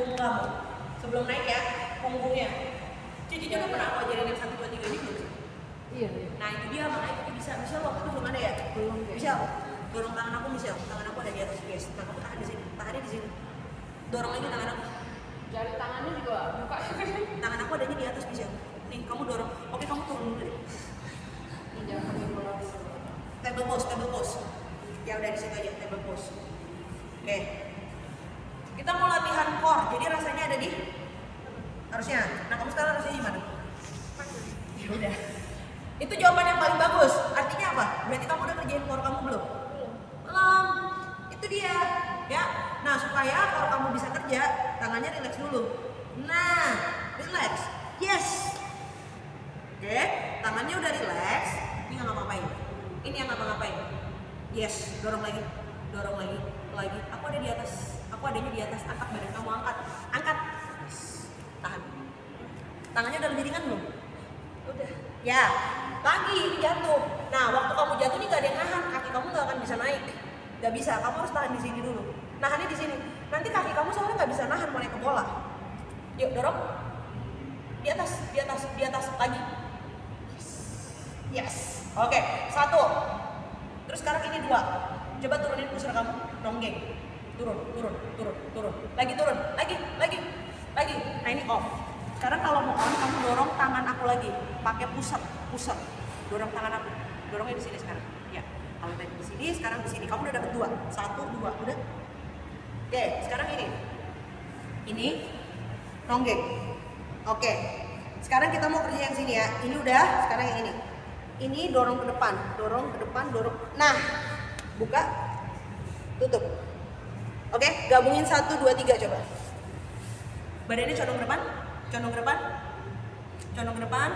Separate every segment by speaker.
Speaker 1: punggung kamu. Sebelum naik ya, punggungnya. Cici udah pernah aku ajarin yang 1, 2, 3 ini belum sih?
Speaker 2: Iya.
Speaker 1: Nah itu dia, makanya kita bisa. Michelle waktu itu belum ada ya?
Speaker 2: Belum.
Speaker 1: Michelle, dorong tangan aku Michelle. Tangan aku ada di atas guys. Nah kamu tahan di sini, tahannya di sini. Dorong lagi tangan aku.
Speaker 2: Jari tangannya juga buka.
Speaker 1: Tangan aku adanya di atas Michelle. Nih kamu dorong. Oke kamu turun dulu deh.
Speaker 2: Jangan pakai bola.
Speaker 1: Table pose. Ya udah di situ aja, table pose. Oke. Kita mau latihan core. Jadi rasanya ada di harusnya. Nah kamu sekarang rasanya gimana? Ya udah. Itu jawaban yang paling bagus. Artinya apa? Berarti kamu udah kerjain core kamu belum? Belum. Itu dia. Ya. Nah supaya kalau kamu bisa kerja, tangannya relax dulu. Nah, relax. Yes. Oke. Tangannya udah relax. Ini nggak ngapa-ngapain. Ini yang ngapa-ngapain. Yes. Dorong lagi. Lagi. Aku ada di atas. Aku adanya di atas. Angkat badan kamu, angkat. Yes. Tahan. Tangannya udah lebih ringan belum? Udah. Ya. Lagi ini jatuh. Nah, waktu kamu jatuh nih gak ada yang nahan. Kaki kamu gak akan bisa naik. Gak bisa. Kamu harus tahan di sini dulu. Nahannya di sini. Nanti kaki kamu soalnya gak bisa nahan mau naik ke bola. Yuk dorong. Di atas. Lagi. Yes. Oke. 1. Terus sekarang ini 2. Coba turunin pusar kamu. Nonggeng. Turun. Lagi turun. Lagi. Nah ini off. Sekarang kalau mau on, kamu dorong tangan aku lagi. Pakai pusat. Dorong tangan aku. Dorongnya di sini sekarang. Ya. Kalau tadi di sini, sekarang di sini. Kamu udah dapat 2. 1, 2. Udah. Oke. Sekarang ini. Ini nonggeng. Oke. Sekarang kita mau kerja yang sini ya. Ini udah. Sekarang yang ini. Ini dorong ke depan. Dorong. Nah. Buka. Tutup. Oke. Gabungin 1, 2, 3 coba. Badannya condong ke depan.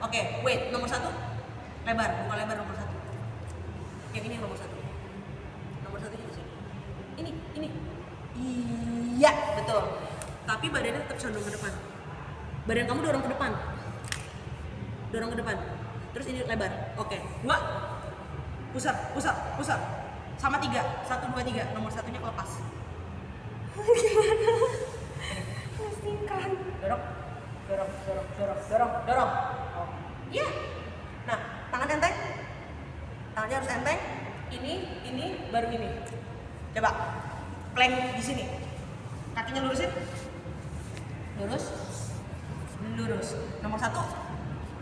Speaker 1: Oke, wait, nomor 1. Lebar, buka lebar nomor 1. Yang ini nomor 1. Nomor 1 di sini. Ini. Iya, betul. Tapi badannya tetap condong ke depan. Badan kamu dorong ke depan. Terus ini lebar. Oke, 2. Pusat. Sama 3. 1, 2, 3. Nomor 1-nya kelepas.
Speaker 2: Gimana? Pastikan.
Speaker 1: Dorong. Oh. Iya. Nah, tangan enteng. Tangannya harus enteng. Ini, baru ini. Coba. Plank di sini. Kakinya lurusin. Lurus. Nomor 1.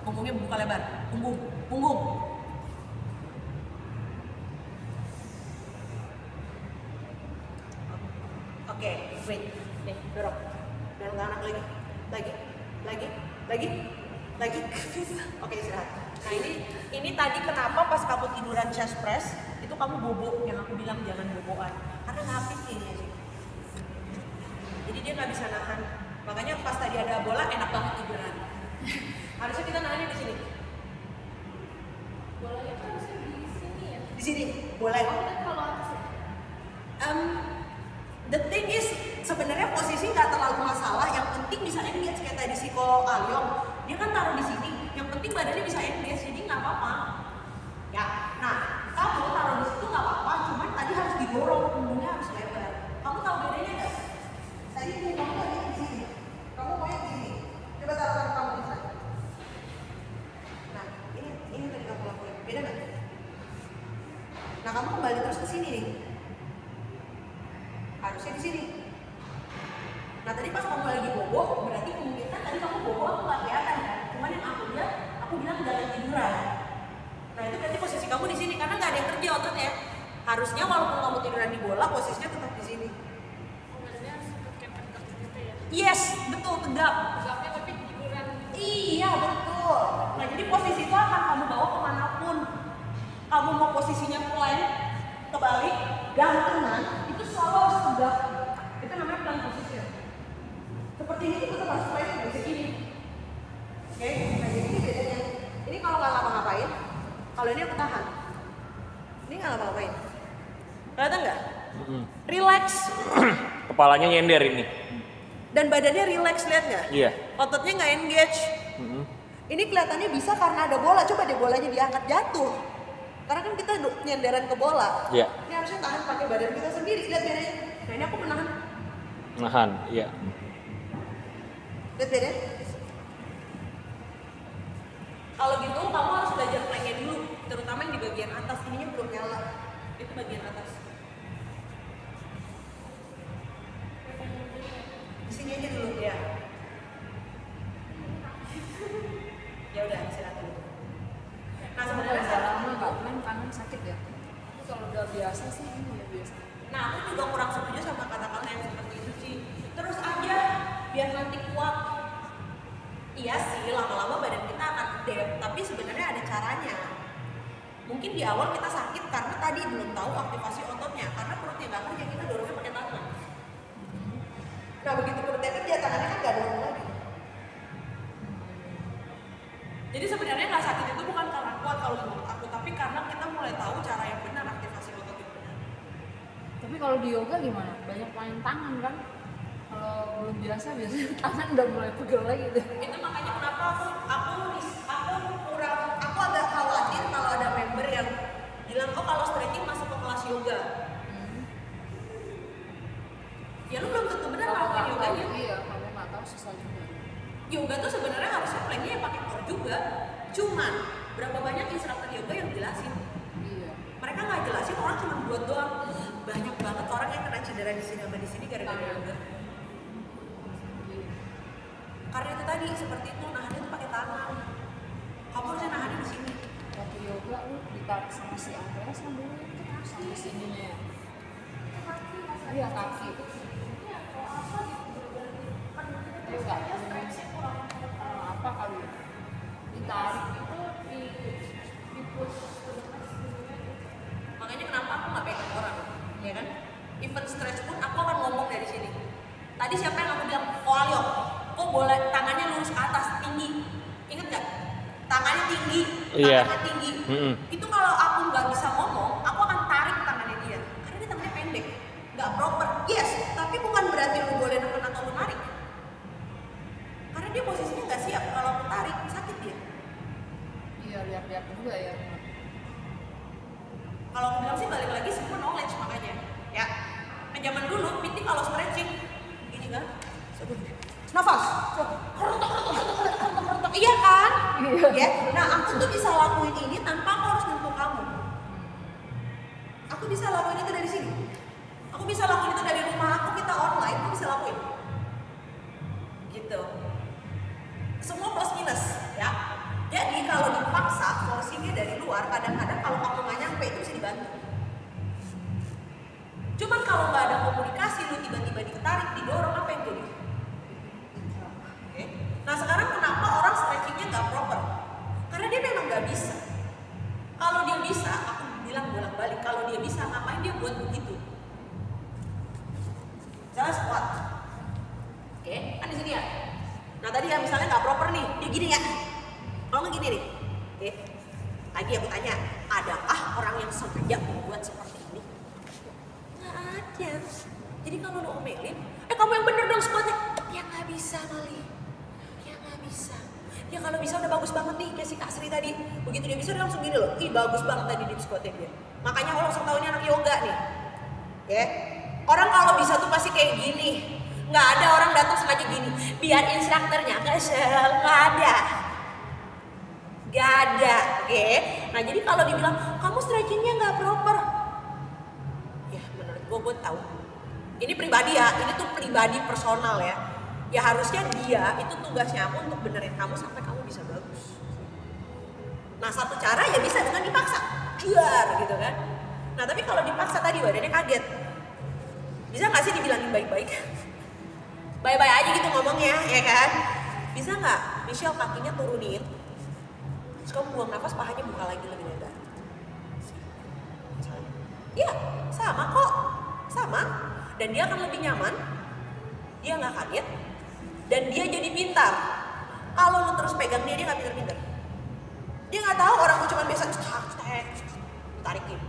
Speaker 1: Punggungnya buka lebar. Punggung. Oke, wait. Nih, dorong tangan aku lagi. Oke, istirahat. Nah ini tadi kenapa pas kamu tiduran chest press itu kamu bobo, yang aku bilang jangan boboan karena ngapit kayaknya sih. Jadi dia nggak bisa nahan. Makanya pas tadi ada bola enak banget tiduran. Harusnya kita nahannya di sini.
Speaker 2: Bolanya kan harusnya di sini ya.
Speaker 1: Di sini boleh.
Speaker 2: Kalau atas ya.
Speaker 1: The thing is sebenarnya posisi nggak terlalu masalah. Yang penting bisa engage kayak tadi si Ko Alyong. Dia kan taruh di sini. Yang penting badannya bisa engage, jadi nggak apa-apa. Ya, nah kamu taruh di situ nggak apa-apa. Cuman tadi harus didorong, punggungnya harus lebar. Kamu tahu bedanya nggak? Tadi kamu tadi di sini. Kamu mau yang di sini. Coba taruh kamu di sana. Nah, ini tadi kamu lakuin. Beda nggak? Nah, kamu kembali terus ke sini nih. Harusnya di sini. Nah tadi pas kamu lagi bobo, berarti kemungkinan tadi kamu bobo aku nggak kelihatan kan? Cuman yang aku bilang jalan tiduran. Nah itu berarti posisi kamu di sini karena nggak ada yang kerja ototnya. Harusnya walaupun kamu tiduran di bola, posisinya tetap di sini.
Speaker 2: Badannya harus kayak tegak gitu ya.
Speaker 1: Yes, betul tegak.
Speaker 2: Tegaknya tapi tiduran.
Speaker 1: Iya betul. Nah jadi posisi itu akan kamu bawa kemanapun. Kamu mau posisinya plank, kebalik, gantungan, itu selalu harus tegak. Itu namanya plank position. Seperti ini tetap harus plank, bisa gini. Oke, nah jadi ini bedanya. Ini kalau nggak ngapa-ngapain, kalau ini aku tahan. Ini nggak ngapa-ngapain. Kelihatan nggak? Relax.
Speaker 3: Kepalanya nyender ini.
Speaker 1: Dan badannya relax, lihat nggak?
Speaker 3: Iya.
Speaker 1: Ototnya nggak engage. Ini kelihatannya bisa karena ada bola. Coba deh bolanya diangkat jatuh. Karena kan kita nyenderan ke bola.
Speaker 3: Iya.
Speaker 1: Ini harusnya tahan pakai badan kita sendiri. Lihat bedanya. Nah ini aku menahan.
Speaker 3: Nahan, iya.
Speaker 1: Lihat beda? Kalau gitu kamu harus belajar planknya dulu, terutama yang di bagian atas. Ininya belum nyala, itu bagian atas. Di sini aja dulu ya. Ya udah istirahat dulu. Nah sebenarnya
Speaker 2: Kalau lama nggak main kanan sakit ya. Tapi kalau udah biasa sih ini ya biasa.
Speaker 1: nah aku juga kurang setuju sama kata-kata yang seperti itu sih. Terus aja biar nanti kuat. Iya sih, lama-lama badan kita akan gede, tapi sebenarnya ada caranya. Mungkin di awal kita sakit karena tadi belum tahu aktivasi ototnya, karena perutnya nggak kerja, kita dorongnya pakai tangan. Nah begitu perutnya kerja, tangannya kan nggak dorong lagi. Jadi sebenarnya nggak sakit itu bukan karena kuat kalau menurut aku, tapi karena kita mulai tahu cara yang benar, aktivasi otot yang benar.
Speaker 2: Tapi kalau di yoga gimana? Banyak main tangan kan? Kalau belum biasa biasanya tangan udah mulai pegel lagi tuh.
Speaker 1: Itu makanya kenapa aku agak khawatir kalau ada member yang bilang kok kalau stretching masuk ke kelas yoga. Ya lu belum tentu benar ngelakuin yoganya.
Speaker 2: Iya, kamu nggak tahu susah juga.
Speaker 1: Yoga tuh sebenarnya harusnya planknya yang pakai core juga. Cuman berapa banyak instruktur yoga yang jelasin?
Speaker 2: Iya.
Speaker 1: Mereka nggak jelasin, orang cuma buat doang. Banyak banget orang yang kena cedera di sini sama di sini gara-gara yoga. Karena itu tadi seperti itu, nahannya tuh pakai tangan. Kamu harusnya nahannya di sini.
Speaker 2: Waktu yoga lu ditarik sama si Andrea sambil sampai sininya ya. Iya kaki. Yoga apa kali ya? Ditarik itu di push.
Speaker 1: Makanya kenapa aku nggak pegang orang, ya kan? Even stretch pun aku akan ngomong dari sini. Tadi siapa yang aku bilang, Koalio, kok boleh tangannya lurus ke atas, tinggi. Ingat nggak? Tangannya tinggi,
Speaker 3: Iya.
Speaker 1: tangannya tinggi.
Speaker 3: Mm-mm.
Speaker 1: Itu kalau aku nggak bisa ngomong, aku akan tarik tangannya dia. Karena dia tangannya pendek, nggak proper. Yes, tapi bukan berarti lu boleh neken atau lu narik. Karena dia posisinya nggak siap. Kalau aku tarik, sakit dia.
Speaker 2: Iya lihat-lihat juga ya.
Speaker 1: Kalau aku bilang sih balik lagi semua knowledge makanya. Ya, nah zaman dulu, PT kalau stretching, gini kan? Nafas. Iya kan?
Speaker 2: Iya.
Speaker 1: Ya. Nah aku tuh bisa lakuin ini tanpa aku harus nyentuh kamu. Aku bisa lakuin itu dari sini. Aku bisa lakuin itu dari rumah aku, kita online, aku bisa lakuin. Gitu. Semua plus minus, ya. Jadi kalau dipaksa, forcingnya dari luar, kadang-kadang kalau kamu nggak nyampe itu bisa dibantu. Cuman kalau nggak ada komunikasi, lu tiba-tiba ditarik, didorong, apa yang jadi? Oke. Nah sekarang kenapa orang stretchingnya nggak proper? Karena dia memang nggak bisa. Kalau dia bisa, aku bilang bolak-balik, kalau dia bisa ngapain dia buat begitu? Misalnya squat, oke, kan di sini ya. Nah tadi ya misalnya nggak proper nih, dia gini ya. Kalau nggak gini nih, oke. Lagi aku tanya, adakah orang yang sengaja membuat seperti ini? Nggak ada. Jadi kalau lo omelin, kamu yang bener dong squatnya. Ya nggak bisa kali. Ya nggak bisa. Ya kalau bisa udah bagus banget nih, kayak si Kak Sri tadi. Begitu dia bisa dia langsung gini loh. Ih bagus banget tadi deep squatnya dia. Makanya lo langsung tahu ini anak yoga nih. Ya. Orang kalau bisa tuh pasti kayak gini. Nggak ada orang datang sengaja gini. Biar instrukturnya kesel. Nggak ada. Nggak ada. Oke. Nah jadi kalau dibilang kamu stretchingnya nggak proper. Ya menurut gue tahu. Ini pribadi ya. Ini tuh pribadi personal ya. Ya harusnya dia itu tugasnya aku untuk benerin kamu sampai kamu bisa bagus. Nah satu cara ya bisa dengan dipaksa. Juar gitu kan. Nah tapi kalau dipaksa tadi badannya kaget. Bisa nggak sih dibilangin baik-baik? Baik-baik aja gitu ngomongnya, ya kan? Bisa nggak Michelle kakinya turunin, terus kamu buang nafas, pahanya buka lagi lebih lebar? Iya, sama kok, sama. Dan dia akan lebih nyaman, dia nggak kaget, dan dia jadi pintar. Kalau lu terus pegang dia nggak pintar-pintar. Dia nggak tahu orang cuma biasa tarikin.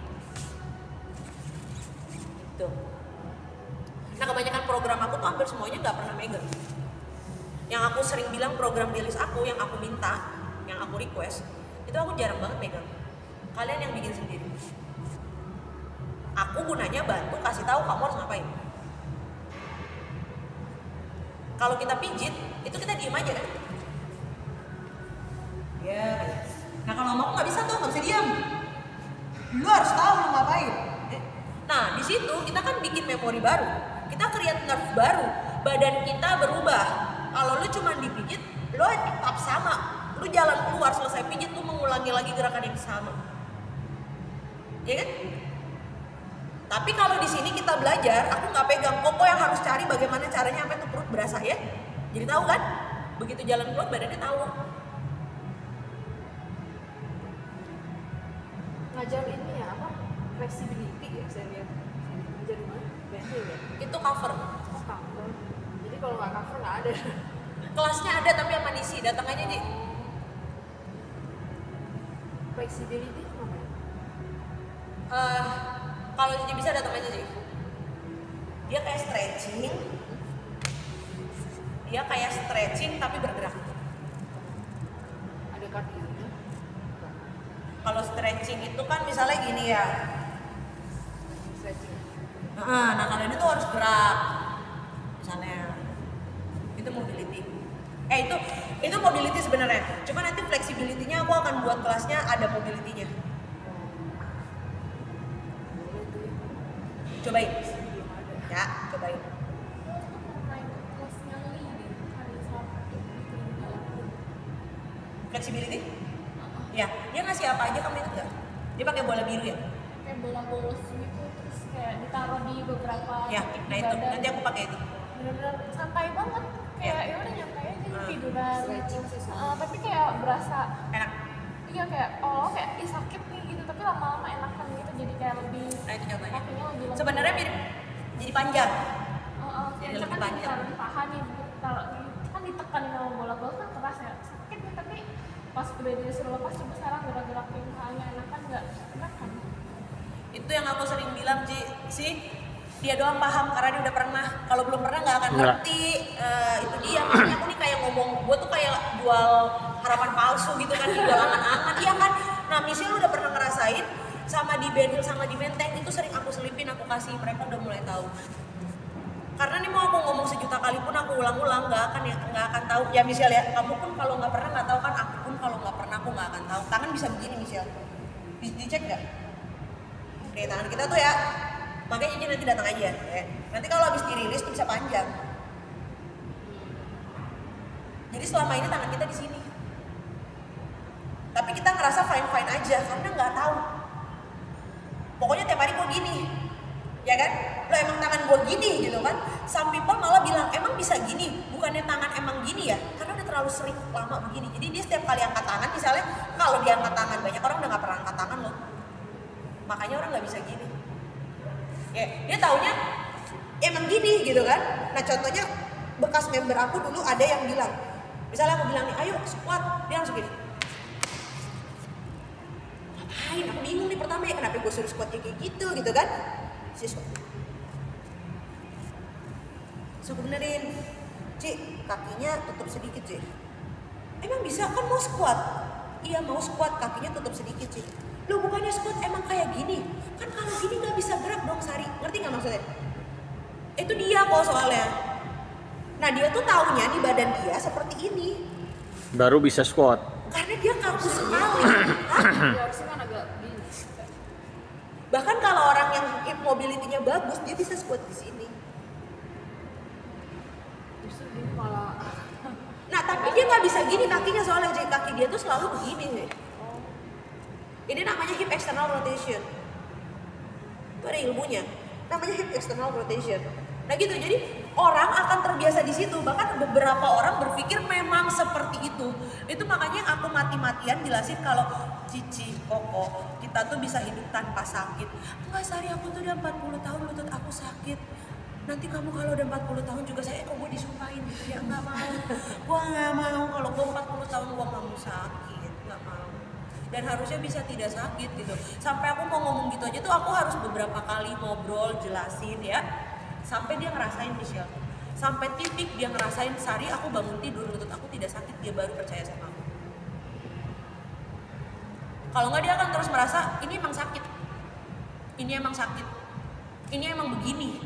Speaker 1: Gitu. Nah kebanyakan program aku tuh hampir semuanya nggak pernah megang. Yang aku sering bilang program di list aku, yang aku minta, yang aku request, itu aku jarang banget megang. Kalian yang bikin sendiri. Aku gunanya bantu kasih tahu kamu harus ngapain. Kalau kita pijit, itu kita diem aja kan? Ya. Nah kalau mau nggak bisa tuh, nggak bisa diam. Lu harus tahu lu ngapain. Nah di situ kita kan bikin memori baru, kita create nerve baru, badan kita berubah. Kalau lu cuma dipijit, lu tetap sama. Lu jalan keluar selesai pijit, lu mengulangi lagi gerakan yang sama. Ya kan? Tapi kalau di sini kita belajar, aku nggak pegang, Koko yang harus cari bagaimana caranya sampai tuh perut berasa ya. Jadi tahu kan? Begitu jalan keluar badannya tahu.
Speaker 2: Ngajar ini ya apa? Flexibility ya saya lihat. Ngajar di mana? BNI ya?
Speaker 1: Itu cover.
Speaker 2: Oh, cover. Jadi kalau nggak cover nggak ada.
Speaker 1: Kelasnya ada tapi yang manisi, datang aja Ji.
Speaker 2: Flexibility apa ya?
Speaker 1: Kalau Cici bisa datang aja Ji. Dia kayak stretching. Dia kayak stretching tapi bergerak.
Speaker 2: Ada kardionya?
Speaker 1: Kalau stretching itu kan misalnya gini ya.
Speaker 2: Stretching.
Speaker 1: Nah kalau ini tuh harus gerak. Misalnya itu mobility. Itu mobility sebenarnya. Cuma nanti flexibility-nya aku akan buat kelasnya ada mobility-nya. Cobain. Ya, cobain. Flexibility? Ya, dia ngasih apa aja kamu ingat gak? Dia pakai bola biru ya?
Speaker 4: Kayak bola bolos gitu, terus kayak ditaruh di beberapa
Speaker 1: Ya,
Speaker 4: titik
Speaker 1: nah
Speaker 4: di
Speaker 1: itu.
Speaker 4: badan.
Speaker 1: Nanti aku pakai itu.
Speaker 4: Bener-bener santai banget, kayak ya udah nyantai aja tiduran.
Speaker 2: Stretching sih sama.
Speaker 4: Tapi kayak berasa,
Speaker 1: Enak.
Speaker 4: iya kayak kayak sakit nih gitu, tapi lama-lama enakan gitu, jadi kayak lebih
Speaker 1: Nah itu contohnya.
Speaker 4: kakinya lebih lembut.
Speaker 1: Sebenarnya mirip jadi panjang.
Speaker 4: Jadi
Speaker 1: lebih
Speaker 4: kan
Speaker 1: panjang.
Speaker 4: ditaruh di paha nih, taruh kan ditekanin sama bola-bola kan keras ya, sakit nih, tapi pas udah disuruh lepas coba sekarang gerak-gerakin pahanya enakan nggak? Enakan.
Speaker 1: Itu yang aku sering bilang sih dia doang paham karena dia udah pernah. Kalau belum pernah nggak akan ngerti. Itu dia. Makanya aku nih kayak ngomong, gue tuh kayak jual harapan palsu gitu kan, jual angan-angan. Iya kan? Nah misalnya udah pernah ngerasain sama di Benhil sama di Menteng itu sering aku selipin, aku kasih, mereka udah mulai tahu. Karena nih mau aku ngomong sejuta kali pun aku ulang-ulang nggak akan tahu. Ya Michelle ya, kamu pun kalau nggak pernah nggak tahu kan, aku pun kalau nggak pernah aku nggak akan tahu. Tangan bisa begini Michelle, dicek nggak? Nih tangan kita tuh ya, makanya ini nanti datang aja. Ya. Nanti kalau habis dirilis tuh bisa panjang. Jadi selama ini tangan kita di sini. Tapi kita ngerasa fine-fine aja karena nggak tahu. Pokoknya tiap hari gue gini, ya kan? Lo emang tangan gue gini gitu kan? Some people malah bilang emang bisa gini, bukannya tangan emang gini ya? Karena udah terlalu sering lama begini. Jadi dia setiap kali angkat tangan, misalnya kalau dia angkat tangan, banyak orang udah nggak pernah angkat tangan loh. Makanya orang nggak bisa gini. Ya, dia taunya emang gini gitu kan? Nah contohnya bekas member aku dulu ada yang bilang, misalnya aku bilang nih, ayo squat, dia langsung gini. Ngapain? Aku bingung nih pertama ya, kenapa gue suruh squatnya kayak gitu kan? Si squat. So aku benerin, Ci, kakinya tutup sedikit Ci. Emang bisa kan mau squat? Iya mau squat, kakinya tutup sedikit Ci. Loh bukannya squat emang kayak gini? Kan kalau gini gak bisa gerak dong Sari, ngerti gak maksudnya? Itu dia kok soalnya. Nah dia tuh taunya di badan dia seperti ini.
Speaker 3: Baru bisa squat.
Speaker 1: Karena dia kaku sekali.
Speaker 2: Ya harusnya kan agak gini.
Speaker 1: Bahkan kalau orang yang hip mobility-nya bagus, dia bisa squat di sini.
Speaker 2: Justru dia malah
Speaker 1: Nah tapi dia nggak bisa gini kakinya soalnya, jadi kaki dia tuh selalu begini sih. Ini namanya hip external rotation. Itu ada ilmunya. Namanya hip external rotation. Nah gitu, jadi orang akan terbiasa di situ. Bahkan beberapa orang berpikir memang seperti itu. Itu makanya aku mati-matian jelasin kalau Cici, Koko, kita tuh bisa hidup tanpa sakit. Enggak Sari, aku tuh udah 40 tahun lutut aku sakit. Nanti kamu kalau udah 40 tahun juga saya kok gue disumpahin gitu ya. Enggak mau. Gue nggak mau, kalau gue 40 tahun gue nggak mau sakit. Nggak mau. Dan harusnya bisa tidak sakit gitu. Sampai aku mau ngomong gitu aja tuh aku harus beberapa kali ngobrol, jelasin ya. Sampai dia ngerasain Michelle. Sampai titik dia ngerasain, Sari aku bangun tidur lutut aku tidak sakit, dia baru percaya sama aku. Kalau nggak dia akan terus merasa ini emang sakit. Ini emang sakit. Ini emang begini.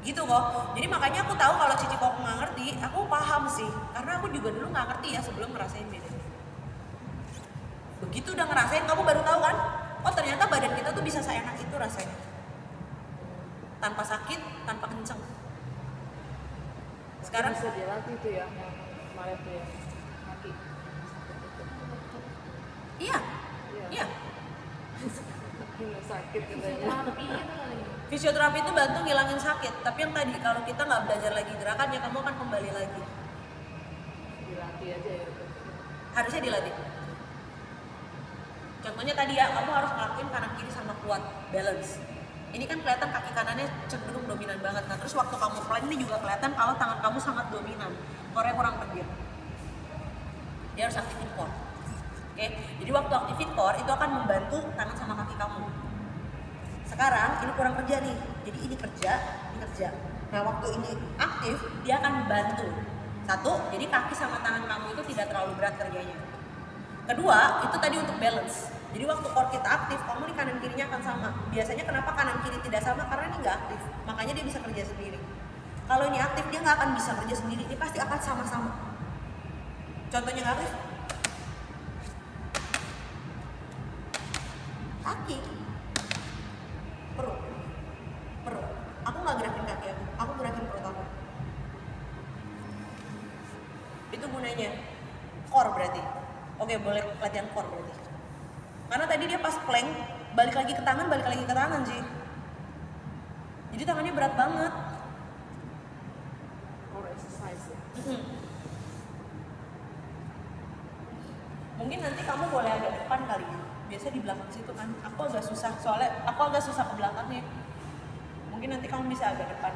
Speaker 1: Gitu kok. Jadi makanya aku tahu kalau Cici Koko nggak ngerti, aku paham sih, karena aku juga dulu nggak ngerti ya sebelum ngerasain beda. Begitu udah ngerasain, kamu baru tahu kan, oh ternyata badan kita tuh bisa seenak itu rasanya, tanpa sakit, tanpa kenceng. Sekarang
Speaker 2: bisa dilatih tuh ya, yang kemarin tuh ya, kaki.
Speaker 1: iya, iya.
Speaker 2: Sakit katanya.
Speaker 4: Terapi gitu kali.
Speaker 1: Fisioterapi itu bantu ngilangin sakit, tapi yang tadi kalau kita nggak belajar lagi gerakannya, kamu akan kembali lagi.
Speaker 2: Dilatih aja ya.
Speaker 1: Harusnya dilatih. Contohnya tadi ya, kamu harus ngelakuin kanan kiri sama kuat, balance. Ini kan kelihatan kaki kanannya cenderung dominan banget. Nah terus waktu kamu plank ini juga kelihatan kalau tangan kamu sangat dominan, core-nya kurang kerja. Dia harus aktifin core. Oke, jadi waktu aktifin core itu akan membantu tangan sama kaki kamu. Sekarang ini kurang kerja nih, jadi ini kerja, ini kerja. Nah waktu ini aktif, dia akan membantu. Satu, jadi kaki sama tangan kamu itu tidak terlalu berat kerjanya. Kedua, itu tadi untuk balance. Jadi waktu core kita aktif, kamu nih kanan kirinya akan sama. Biasanya kenapa kanan kiri tidak sama? Karena ini nggak aktif, makanya dia bisa kerja sendiri. Kalau ini aktif, dia nggak akan bisa kerja sendiri, dia pasti akan sama-sama. Contohnya nggak aktif, kaki, perut. Aku nggak gerakin kaki aku gerakin perut aku. Itu gunanya core berarti. Oke, boleh latihan core berarti. Karena tadi dia pas plank balik lagi ke tangan sih. Jadi tangannya berat banget.
Speaker 2: Core exercise ya.
Speaker 1: Mungkin nanti kamu boleh agak depan kali ya. Biasa di belakang situ kan. Aku agak susah soalnya aku agak susah ke belakangnya. Mungkin nanti kamu bisa agak depan.